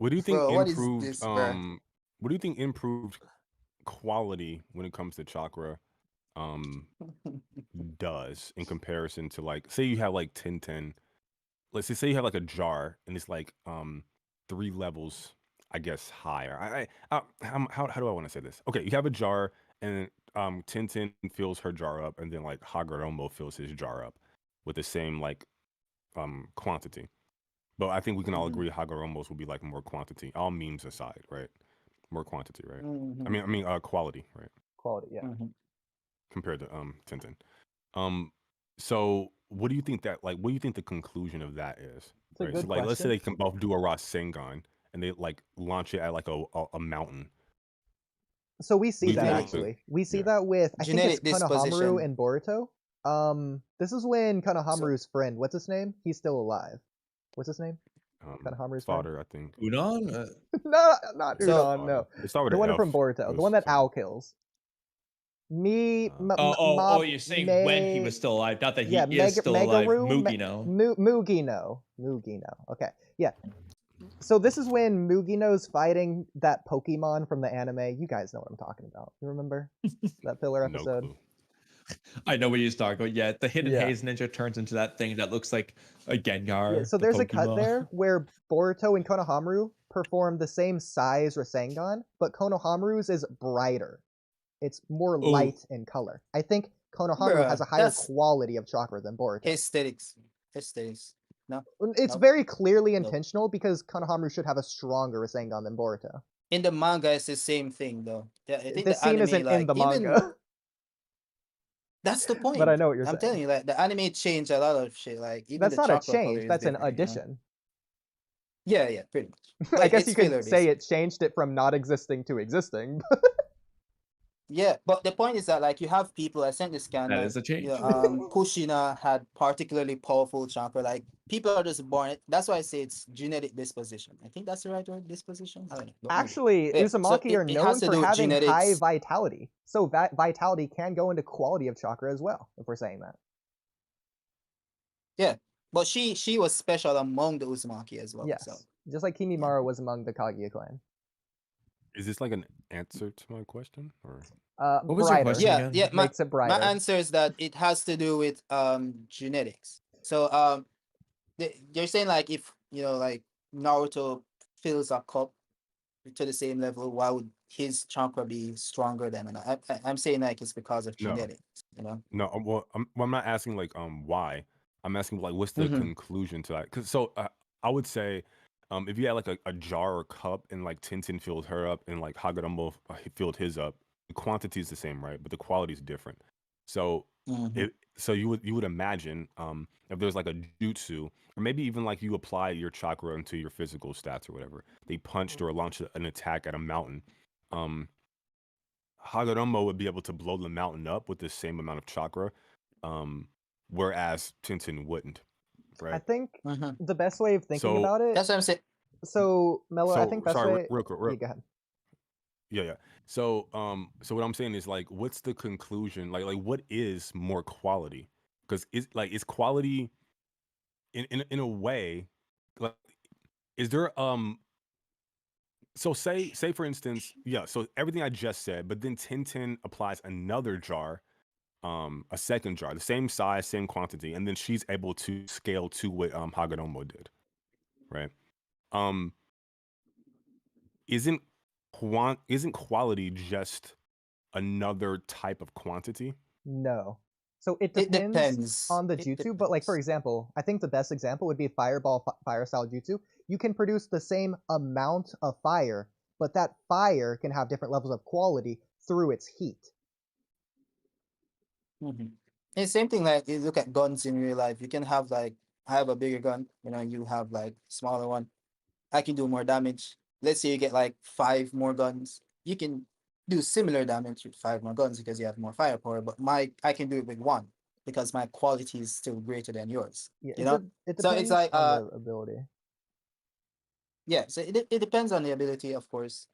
What do you think Bro, what is improved? this, bro? What do you think improved quality when it comes to chakra? Does in comparison to like, say you have like 10. Let's say you have like a jar and it's like 3 levels, I guess, higher. How do I want to say this? Okay, you have a jar and 10 fills her jar up, and then like Hagoromo fills his jar up with the same like quantity. But I think we can all Mhm, agree Hagoromo's will be like more quantity. All memes aside, right? More quantity, right? mhm, Quality, right? Quality, yeah. mhm. Compared to 10. Um, so what do you think that like? What do you think the conclusion of that is? It's a Right. So good like, let's say question. they can both do a Rasengan and they like launch it at like a mountain. So we see What do you that think? Genetic, actually. We see Yeah. that with I think it's genetic Konohamaru disposition. and Boruto. This is when So, Konohamaru's friend, what's his name? He's still alive. What's his name? Konohamaru's friend? Fodder, I think. Udon? No, not so, Udon, no. They start with The an one from F. It Boruto. The was one that something. Owl kills. Me, Oh, Mob, you're saying when he was still alive, not that he yeah, is still alive. Megaru, Mugino. Mugino. Okay, yeah. So this is when Mugino's fighting that Pokemon from the anime. You guys know what I'm talking about. You remember that filler No episode? clue. I know what you're talking about. Yeah, the Hidden Yeah. Haze Ninja turns into that thing that looks like a Gengar. Yeah, so the there's a cut Pokemon. there where Boruto and Konohamaru perform the same size Rasengan, but Konohamaru's is brighter. It's more Oh, light in color. I think Konohamaru has a bruh, higher that's quality of chakra than Boruto. aesthetics. Aesthetics. No, It's no, very clearly no. intentional because Konohamaru should have a stronger Rasengan than Boruto. In the manga, it's the same thing, though. Yeah, I think This the scene anime, isn't in like, the even manga, that's the but I point. know what you're I'm saying. telling you, like, the anime changed a lot of shit. Like, even That's the not a chakra color change, is that's an different, you know? addition. Yeah, pretty much. I But guess it's you could filler, say basically. it changed it from not existing to existing. Yeah, but the point is that, like, you have people. I sent the scan, that like, is a change. Kushina had particularly powerful chakra. Like, people are just born. That's why I say it's genetic disposition. I think that's the right word, disposition. I don't know. Don't know. Actually, But yeah, so Uzumaki are it has known to for do with having high genetics. vitality. So that vitality can go into quality of chakra as well, if we're saying that. Yeah, but she was special among the Uzumaki as well. Yes. So Just like Kimimaro was among the Kaguya clan. Is this like an answer to my question, or What was your Brighter. question yeah, again? My Makes it brighter. answer is that it has to do with genetics. So they're saying, like, if like Naruto fills a cup to the same level, why would his chakra be stronger than? And I'm saying, like, it's because of no? genetics. You know. No, I'm not asking like why. I'm asking like what's the Mhm. conclusion to that? Because I would say if you had like a jar or cup and like Tintin filled her up and like Hagoromo filled his up, the quantity is the same, right? But the quality is different. So Mhm. you would imagine if there's like a jutsu or maybe even like you apply your chakra into your physical stats or whatever, they punched or launched an attack at a mountain. Hagoromo would be able to blow the mountain up with the same amount of chakra, whereas Tintin wouldn't, I right? think Mhm. the best way of thinking So, about it. That's what I'm saying. So Mello, I think best sorry, way. real quick, Yeah, go ahead. yeah. So what I'm saying is like, what's the conclusion? Like what is more quality? Because is quality in a way, like, is there so say for instance, yeah. So everything I just said, but then Tintin applies another jar, a second jar, the same size, same quantity, and then she's able to scale to what Hagoromo did, right? Um, isn't quality just another type of quantity? No. So it It depends depends. on the It jutsu, but like for depends. example, I think the best example would be Fireball Fire Style Jutsu. You can produce the same amount of fire, but that fire can have different levels of quality through its heat. Mhm. And same thing, like, you look at guns in real life. You can have, like, I have a bigger gun. You have, like, smaller one. I can do more damage. Let's say you get like 5 more guns. You can do similar damage with 5 more guns because you have more firepower. But I can do it with one because my quality is still greater than yours. Yeah, You know. it So it's depends like on the ability. yeah. So it depends on the ability, of course.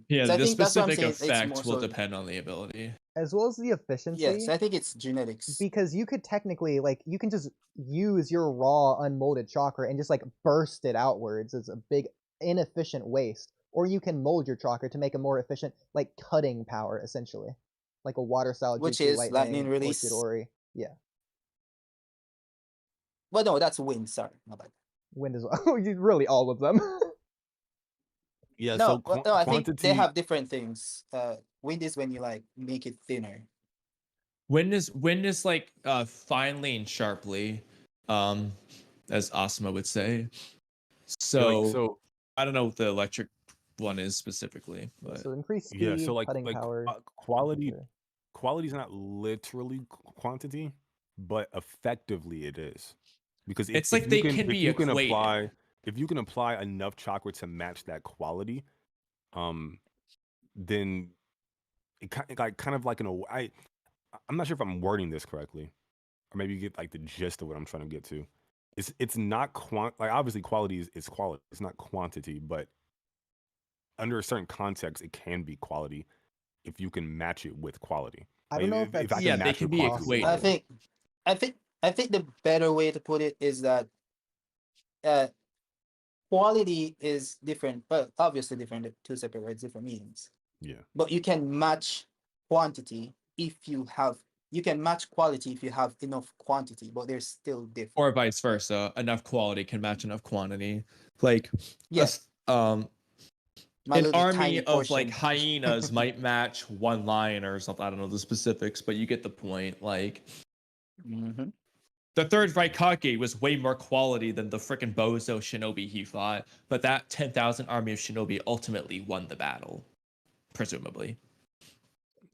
Yeah, So I the think that's what I'm specific saying. It's more effects will so. depend on the ability. As well as the efficiency. Yes, I think it's genetics. Because you could technically, like, you can just use your raw unmolded chakra and just like burst it outwards as a big inefficient waste, or you can mold your chakra to make a more efficient, like, cutting power, essentially. Like a water style Which jutsu, is lightning or release. Chidori. Yeah. Well, no, that's wind. Sorry, my bad. Wind as well. Really all of them. Yeah. No, So no, I think quantity. they have different things. Wind is when you like make it thinner. Wind is like finely and sharply, as Asuma would say. Yeah, So, so I don't know what the electric one is specifically, but So increased speed, yeah. So cutting power. quality. Sure. Quality is not literally quantity, but effectively it is, because it's like they can be equated. if you can apply enough chakra to match that quality, then it kind of like I'm not sure if I'm wording this correctly, or maybe you get like the gist of what I'm trying to get to. It's not like obviously quality is quality. It's not quantity, but under a certain context, it can be quality if you can match it with quality. I don't know if If that's I Yeah, can they match can the be quantity with equated. quality. I think the better way to put it is that quality is different, but obviously different. They're two separate words, different meanings. Yeah. But you can match quantity if you have. You can match quality if you have enough quantity, but they're still different. Or vice versa. Enough quality can match enough quantity. Like, Yes. an My little army tiny of like portion. hyenas might match one lion or something. I don't know the specifics, but you get the point. Like, Mhm. the third Raikage was way more quality than the freaking bozo shinobi he fought, but that 10,000 army of shinobi ultimately won the battle, presumably.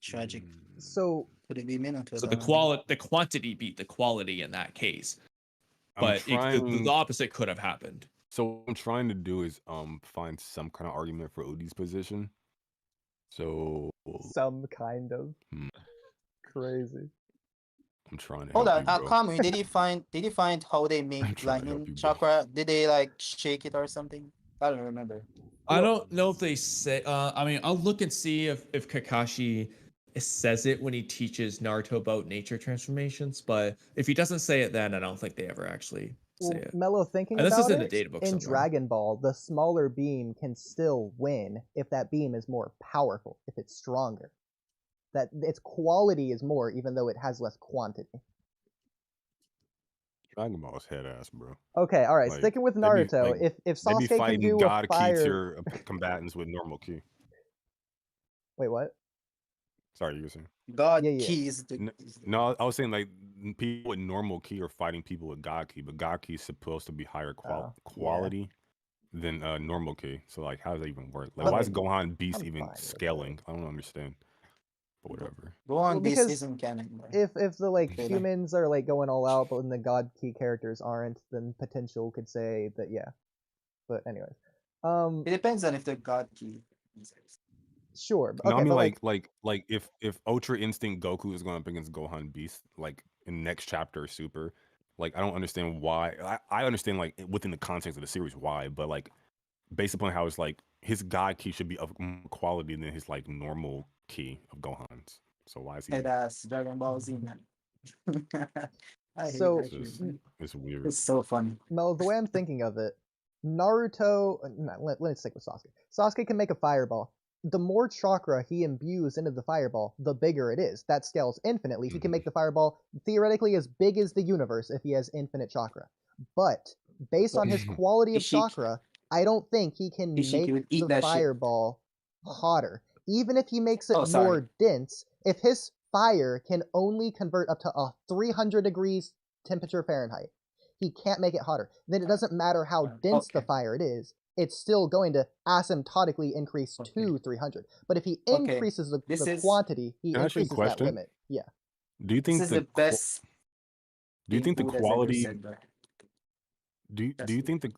Tragic. So Could it be Minato? So though? the quantity beat the quality in that case, I'm but trying. the opposite could have happened. So what I'm trying to do is find some kind of argument for Oodie's position. So some kind of Hmm. crazy. I'm trying to Hold help on, you, bro. Kamui, did you find how they I'm make trying to help lightning you, bro. chakra? Did they like shake it or something? I don't remember. I don't know if they say. I mean, I'll look and see if Kakashi says it when he teaches Naruto about nature transformations. But if he doesn't say it, then I don't think they ever actually say it. Mello, thinking And this is about in a it, data book in somewhere. Dragon Ball, the smaller beam can still win if that beam is more powerful, if it's stronger. That its quality is more, even though it has less quantity. Dragon Ball's head ass, bro. Okay, all right. Like, sticking with they be Naruto, like if they be Sasuke can fighting do a God key fire, tier combatants with normal key. wait, what? Sorry, you were saying? God Yeah. keys. No, I was saying like people with normal key are fighting people with God key, but God key is supposed to be higher Yeah. quality than normal key. So like, how does that even work? Like, I why is mean, Gohan Beast I'm even fine with it. scaling? I don't understand. But whatever. Go on, Well, this because isn't canon. Bro. If the like Okay, then. humans are like going all out, but then the God key characters aren't, then potential could say that yeah. But anyways, It depends on if the God key exists. sure. No, Okay, I mean but like if Ultra Instinct Goku is going up against Gohan Beast, like in next chapter Super, like I don't understand why. I understand like within the context of the series why, but like based upon how it's like his God key should be of more quality than his like normal key of Gohan's. So why is he? Head ass Dragon Ball Z, man. I hate So- that shit, It's, man. it's weird. It's so funny. Mel, the way I'm thinking of it, Naruto. Let's stick with Sasuke. Sasuke can make a fireball. The more chakra he imbues into the fireball, the bigger it is. That scales infinitely. He can make the fireball theoretically as big as the universe if he has infinite chakra. But based on his quality of Ishiki- chakra, I don't think he can Ishiki would make eat the that shit. fireball hotter. Even if he makes it Oh, sorry. more dense, if his fire can only convert up to a 300 degrees temperature Fahrenheit, he can't make it hotter. Then it doesn't matter how dense the Okay. fire it is, it's still going to asymptotically increase to 300. But if he Okay, increases the this is- quantity, he Can I ask you a increases that question? limit. Yeah. Do you This think is the best. do you thing think the Food has ever quality said, bro. do you That's- think the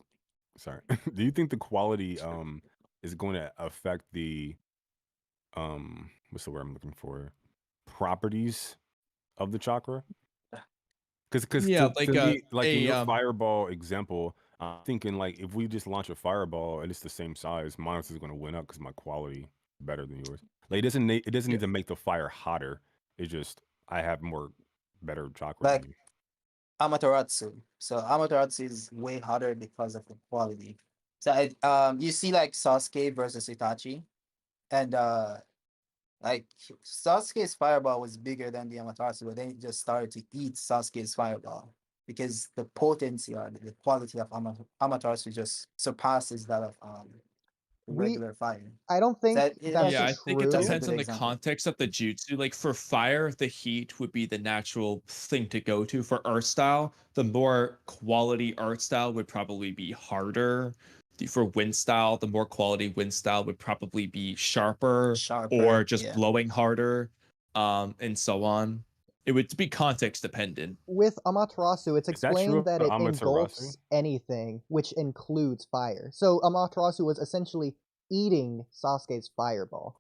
sorry do you think the quality is going to affect the what's the word I'm looking for, properties of the chakra? Because Yeah, to me, like in your a fireball example, I'm thinking like if we just launch a fireball and it's the same size, mine is going to win up because my quality is better than yours. Like it doesn't need to make the fire hotter. It's just I have better chakra Like- than you. Amaterasu. So Amaterasu is way hotter because of the quality. So you see like Sasuke versus Itachi, and like Sasuke's fireball was bigger than the Amaterasu, but then it just started to eat Sasuke's fireball because the potency or the quality of Amaterasu just surpasses that of We regular fire. I don't think that's Yeah, I think it true. That's a depends good on the example. context of the jutsu. Like for fire, the heat would be the natural thing to go to. For art style, the more quality art style would probably be harder. For wind style, the more quality wind style would probably be sharper or Sharper, just yeah. blowing harder, and so on. It would be context dependent. With Amaterasu, it's Is that true explained that of it Amaterasu? engulfs anything, which includes fire. So Amaterasu was essentially eating Sasuke's fireball.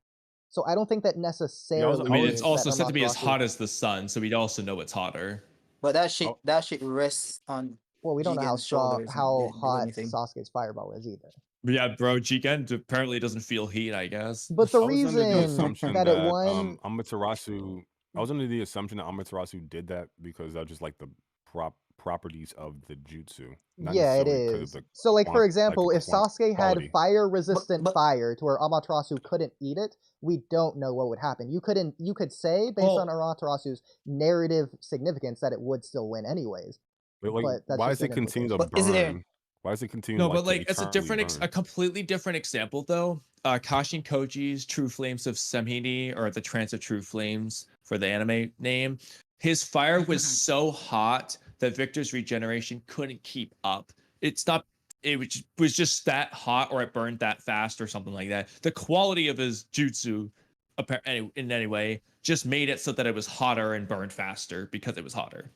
So I don't think that necessarily I mean, it's means also that said to be as Amaterasu. hot as the sun, so we'd also know it's hotter. But Oh, that shit rests on Well, we don't know Jigen's shoulders and how didn't do hot anything. Sasuke's fireball is either. But yeah, bro, Jigen apparently doesn't feel heat, I guess. But the I was under the reason assumption that it that won, Amaterasu. I was under the assumption that Amaterasu did that because that's just like the properties of the jutsu, not yeah, it necessarily because of is. So, like for the example, if Sasuke had quality. fire-resistant but fire to where Amaterasu couldn't eat it, we don't know what would happen. You could say based on Well, Amaterasu's narrative significance that it would still win anyways. But like, But that's why just does it an continue to implication. is there burn? Why does it continue no, like but to like it's eternally a burn? completely different example though. Kashin Koji's True Flames of Samhini, or the Trance of True Flames for the anime name, his fire was so hot that Victor's regeneration couldn't keep up. It's not. Was just that hot, or it burned that fast, or something like that. The quality of his jutsu, in any way, just made it so that it was hotter and burned faster because it was hotter.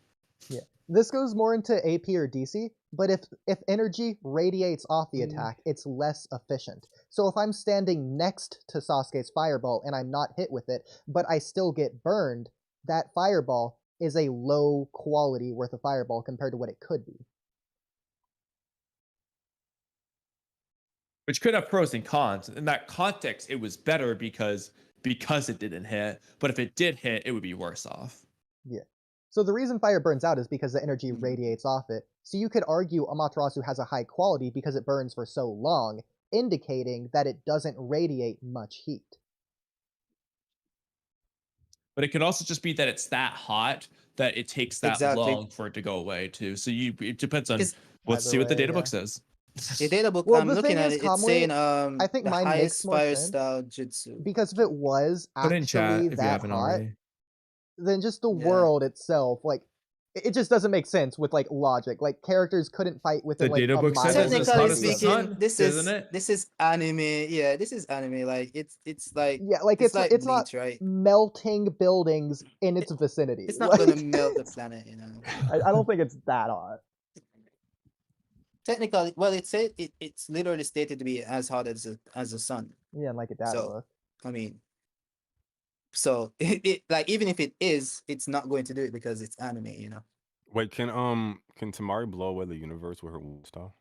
Yeah. This goes more into AP or DC, but if energy radiates off the attack, it's less efficient. So if I'm standing next to Sasuke's fireball and I'm not hit with it, but I still get burned, that fireball is a low quality worth of fireball compared to what it could be. Which could have pros and cons. In that context, it was better because it didn't hit. But if it did hit, it would be worse off. Yeah. So the reason fire burns out is because the energy Mm. radiates off it. So you could argue Amaterasu has a high quality because it burns for so long, indicating that it doesn't radiate much heat. But it could also just be that it's that hot that it takes that exactly long for it to go away too. So it depends on. because Let's Either see what the way, data book yeah. says. the data book Well, I'm the looking thing at is, it, it's saying I think the mine makes highest more fire sense style jutsu. because if it was Put in chat actually if you that haven't hot, already. then just the Yeah. world itself, like, it just doesn't make sense with like logic. Like characters couldn't fight within The like data a book says mile it's as hot Technically as the radius of it. speaking, sun, isn't it? this is anime. Yeah, this is anime. Like it's like Yeah, like it's like it's not Bleach, right? melting buildings in its It, vicinity. it's not gonna Like melt the planet, you know. I don't think it's that hot. Technically, well, it's literally stated to be as hot as the sun. Yeah, and like a data So, book. I mean, so like even if it is, it's not going to do it because it's anime, you know. Wait, can Tamari blow away the universe with her wind style?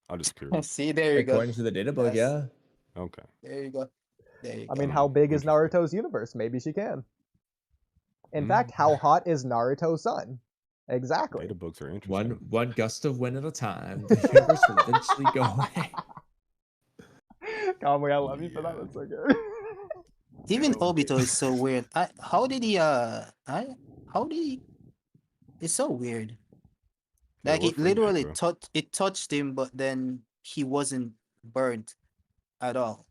I'm just curious. See, there you go. According to the data book, That's, yeah. Okay. there you go. There you I go. mean, how big is Interesting. Naruto's universe? Maybe she can. In fact, how hot is Naruto's sun? Exactly. Data books are interesting. One gust of wind at a time. The universe will eventually go away. Kamui, I love you for that. Yeah. That's so good. Even Okay. Obito is so weird. How did he how did he? It's so weird. Wait, Like what it for you, literally bro? touched him, but then he wasn't burnt at all.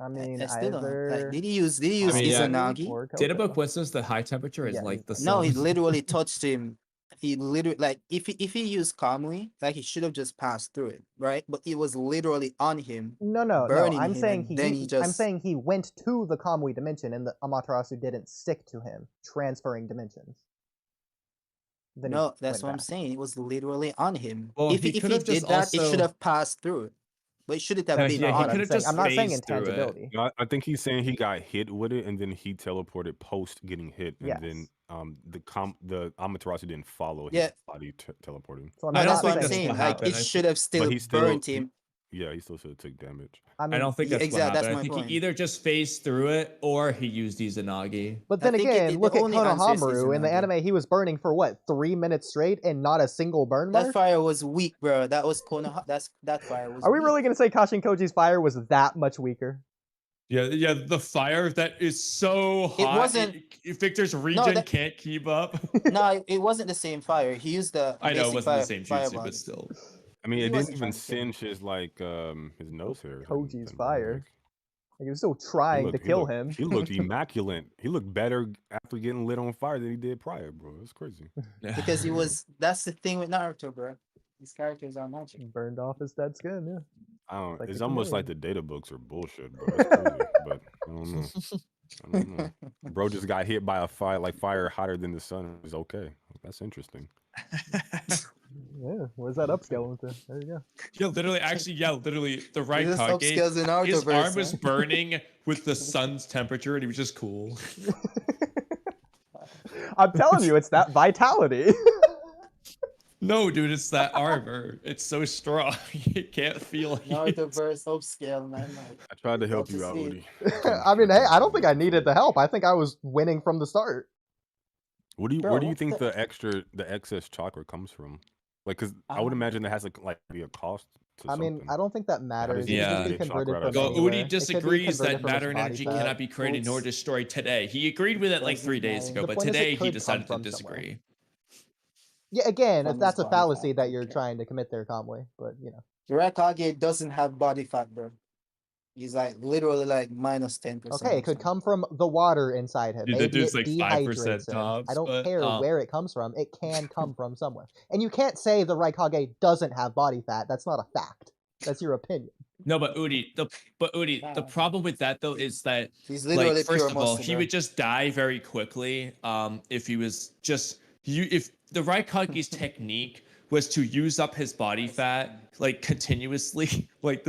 I mean, I still don't know. Like, either did he I use mean, yeah. Sweetdude Izanagi? or Data book Coco. says the high temperature is Yeah, like the No, he sun. literally touched him. He literally like if he used Kamui, like he should have just passed through it, right? But it was literally on him, No. burning I'm him, saying and then he I'm just saying he went to the Kamui dimension, and the Amaterasu didn't stick to him, transferring dimensions. Then he no. That's went what I'm back. saying. It was literally on him. Well, If he if could he have just did that, it should also. have passed through it, but it shouldn't have That's been Yeah, not he what on could I'm him. have saying. just I'm not saying phased through it. intangibility. No, I think he's saying he got hit with it and then he teleported post getting hit, and Yes. then the Amaterasu didn't follow his Yeah. body teleporting. So I'm No, I don't that's not what think I'm that's saying saying. what Like happened. it should have But still he still burnt him. Yeah, he still should have took damage. I I mean, don't think Yeah, that's what exact- that's happened. I my think point. he either just phased through it or he used Izanagi. but I then think again, the look at only answer is Konohamaru. In the Izanagi. anime, he was burning for what, 3 minutes straight and not a single burn That mark? fire was weak, bro. That was Konoha. That fire was. Are we weak. really gonna say Kashin Koji's fire was that much weaker? Yeah, the fire that is so hot. wasn't- Victor's regen that- can't keep up. No, it wasn't the same fire. He used the. I know it basic wasn't fire, the same fire jutsu, but bond. still. I mean, He it didn't wasn't even trying to kill him. singe his like his nose hair. or Koji's something, fire. like, Like, he was still trying to kill him. He looked immaculate. He looked better after getting lit on fire than he did prior, bro. That's crazy. Because he was. That's the thing with Naruto, bro. These characters are magic. Burned off his dead skin. Yeah. I don't. Like It's a almost like chameleon. the data books are bullshit, bro. That's crazy, but I don't know. I don't know. Bro just got hit by a fire, like fire hotter than the sun. It's okay. That's interesting. Yeah. Where's that upscale into? There you go. literally, the right This Kage, upscales in Naruto his verse, arm was huh? burning with the sun's temperature, and he was just cool. I'm telling you, it's that vitality. No, dude, it's that armor. It's so strong. You can't feel heat. Naruto verse upscale, man. Like, I tried to help to you out, see Oodie. I mean, hey, I don't think I needed the help. I think I was winning from the start. What do you? Bro, Where do you what think the- the excess chakra comes from? Like, cause I would Um, imagine that has to like be a cost. To I mean, something. I don't think that matters. does It he could just be get converted chakra out from of Go, anywhere? anywhere. Oodie It could be disagrees converted that from his matter and body energy fat. cannot be created nor Quotes. destroyed today. He agreed with it like Doesn't 3 days matter. ago, The but point is it today he could decided come to from somewhere. disagree. Yeah, again, From if his that's a body fallacy fat, that you're okay. trying to commit there, Kamui. But you know, the Raikage doesn't have body fat, bro. He's like literally like minus 10%. okay, it could come from the water inside him. Dude, that Maybe dude's it like 5% dehydrates him. I tops, don't but, care where it comes from. It can come from somewhere. And you can't say the Raikage doesn't have body fat. That's not a fact. That's your opinion. No, but Oodie, the problem with that though is that He's literally like pure first of all, muscle, he bro. would just die very quickly. If he was just if the Raikage's technique was to use up his body fat like continuously, like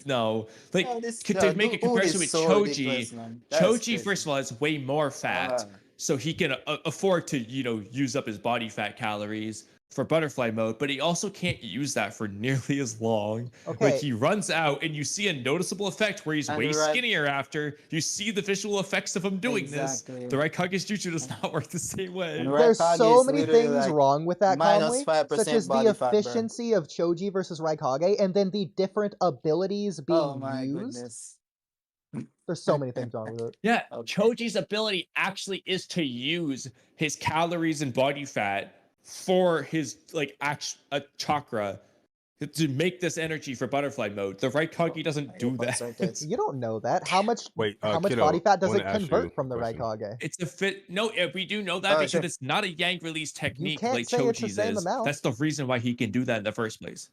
No, this- to no, make a dude comparison is with so Choji. ridiculous, man. That is Choji, crazy. first of all, has way more fat, Ah. so he can afford to use up his body fat calories for butterfly mode, but he also can't use that for nearly as long. Okay. Like he runs out, and you see a noticeable effect where he's And way the right- skinnier after. You see the visual effects of him doing Exactly. this. The Raikage's jutsu does not work the same way. And There's Raikage so is many literally, things like, wrong with that, minus Kamui, 5% such as the body fat, bro. efficiency of Choji versus Raikage, and then the different abilities being Oh my used. goodness. There's so many things wrong with it. Yeah, Okay. Choji's ability actually is to use his calories and body fat for his chakra to make this energy for butterfly mode. The Raikage doesn't do earphones are dead. that. You don't know that. How much Wait, how much Kido, body fat does wanna it ask you convert a from the question. Raikage? It's a fit. No, we do know that Oh, because sure. it's not a Yang release technique can't like say it's the Choji's same is. amount. That's the reason why he can do that in the first place.